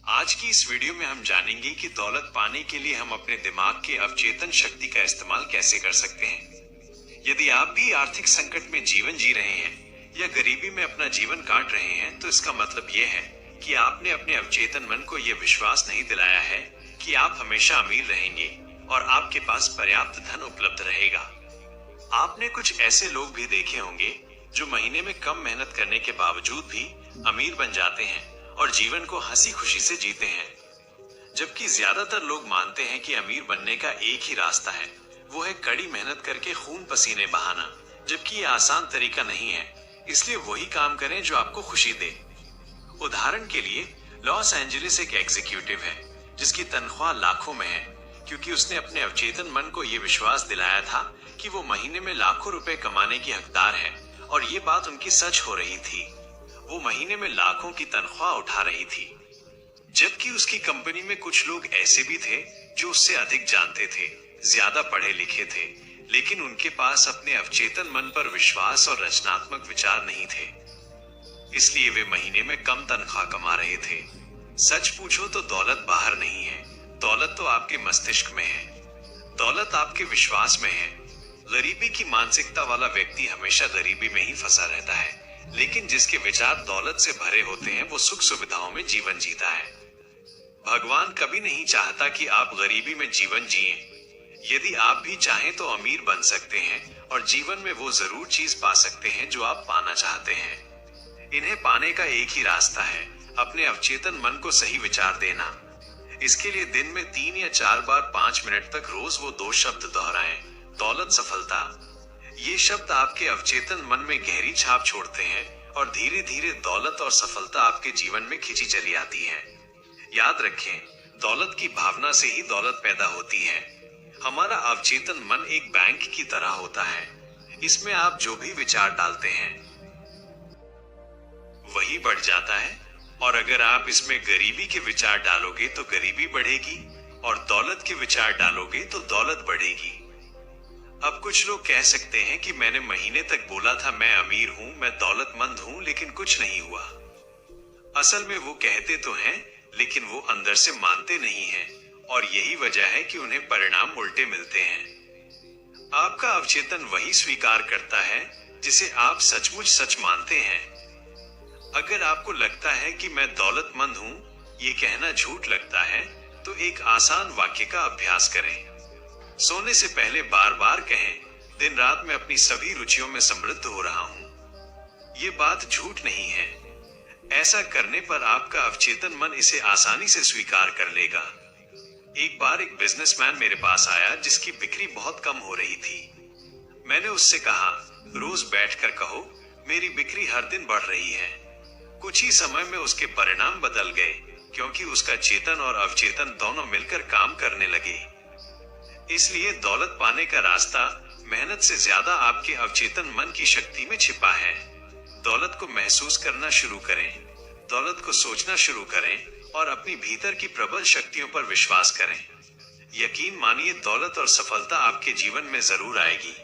आज की इस वीडियो में हम जानेंगे कि दौलत पाने के लिए हम अपने दिमाग के अवचेतन शक्ति का इस्तेमाल कैसे कर सकते हैं। यदि आप भी आर्थिक संकट में जीवन जी रहे हैं या गरीबी में अपना जीवन काट रहे हैं, तो इसका मतलब ये है कि आपने अपने अवचेतन मन को यह विश्वास नहीं दिलाया है कि आप हमेशा अमीर रहेंगे और आपके पास पर्याप्त धन उपलब्ध रहेगा। आपने कुछ ऐसे लोग भी देखे होंगे जो महीने में कम मेहनत करने के बावजूद भी अमीर बन जाते हैं और जीवन को हंसी खुशी से जीते हैं, जबकि ज्यादातर लोग मानते हैं कि अमीर बनने का एक ही रास्ता है, वो है कड़ी मेहनत करके खून पसीने बहाना, जबकि ये आसान तरीका नहीं है। इसलिए वही काम करें जो आपको खुशी दे। उदाहरण के लिए लॉस एंजलिस एक एग्जीक्यूटिव है जिसकी तनख्वाह लाखों में है, क्योंकि उसने अपने अवचेतन मन को यह विश्वास दिलाया था कि वो महीने में लाखों रुपए कमाने की हकदार है, और ये बात उनकी सच हो रही थी। वो महीने में लाखों की तनख्वाह उठा रही थी, जबकि उसकी कंपनी में कुछ लोग ऐसे भी थे जो उससे अधिक जानते थे, ज्यादा पढ़े लिखे थे, लेकिन उनके पास अपने अवचेतन मन पर विश्वास और रचनात्मक विचार नहीं थे। इसलिए वे महीने में कम तनख्वाह कमा रहे थे। सच पूछो तो दौलत बाहर नहीं है, दौलत तो आपके मस्तिष्क में है, दौलत आपके विश्वास में है। गरीबी की मानसिकता वाला व्यक्ति हमेशा गरीबी में ही फंसा रहता है, लेकिन जिसके विचार दौलत से भरे होते हैं वो सुख सुविधाओं में जीवन जीता है। भगवान कभी नहीं चाहता कि आप गरीबी में जीवन जिएं। यदि आप भी चाहें तो अमीर बन सकते हैं और जीवन में वो जरूर चीज पा सकते हैं जो आप पाना चाहते हैं। इन्हें पाने का एक ही रास्ता है, अपने अवचेतन मन को सही विचार देना। इसके लिए दिन में 3 या 4 बार 5 मिनट तक रोज वो 2 शब्द दोहराएं, दौलत, सफलता। ये शब्द आपके अवचेतन मन में गहरी छाप छोड़ते हैं और धीरे धीरे दौलत और सफलता आपके जीवन में खींची चली आती है। याद रखें, दौलत की भावना से ही दौलत पैदा होती है। हमारा अवचेतन मन एक बैंक की तरह होता है, इसमें आप जो भी विचार डालते हैं वही बढ़ जाता है। और अगर आप इसमें गरीबी के विचार डालोगे तो गरीबी बढ़ेगी, और दौलत के विचार डालोगे तो दौलत बढ़ेगी। अब कुछ लोग कह सकते हैं कि मैंने महीने तक बोला था मैं अमीर हूं, मैं दौलतमंद हूं, लेकिन कुछ नहीं हुआ। असल में वो कहते तो हैं, लेकिन वो अंदर से मानते नहीं हैं, और यही वजह है कि उन्हें परिणाम उल्टे मिलते हैं। आपका अवचेतन वही स्वीकार करता है जिसे आप सचमुच सच मानते हैं। अगर आपको लगता है कि मैं दौलतमंद हूं, ये कहना झूठ लगता है, तो एक आसान वाक्य का अभ्यास करें। सोने से पहले बार बार कहें, दिन रात मैं अपनी सभी रुचियों में समृद्ध हो रहा हूं। ये बात झूठ नहीं है। ऐसा करने पर आपका अवचेतन मन इसे आसानी से स्वीकार कर लेगा। एक बार एक बिजनेसमैन मेरे पास आया जिसकी बिक्री बहुत कम हो रही थी। मैंने उससे कहा, रोज बैठकर कहो, मेरी बिक्री हर दिन बढ़ रही है। कुछ ही समय में उसके परिणाम बदल गए, क्योंकि उसका चेतन और अवचेतन दोनों मिलकर काम करने लगे। इसलिए दौलत पाने का रास्ता मेहनत से ज्यादा आपके अवचेतन मन की शक्ति में छिपा है। दौलत को महसूस करना शुरू करें, दौलत को सोचना शुरू करें और अपनी भीतर की प्रबल शक्तियों पर विश्वास करें। यकीन मानिए, दौलत और सफलता आपके जीवन में जरूर आएगी।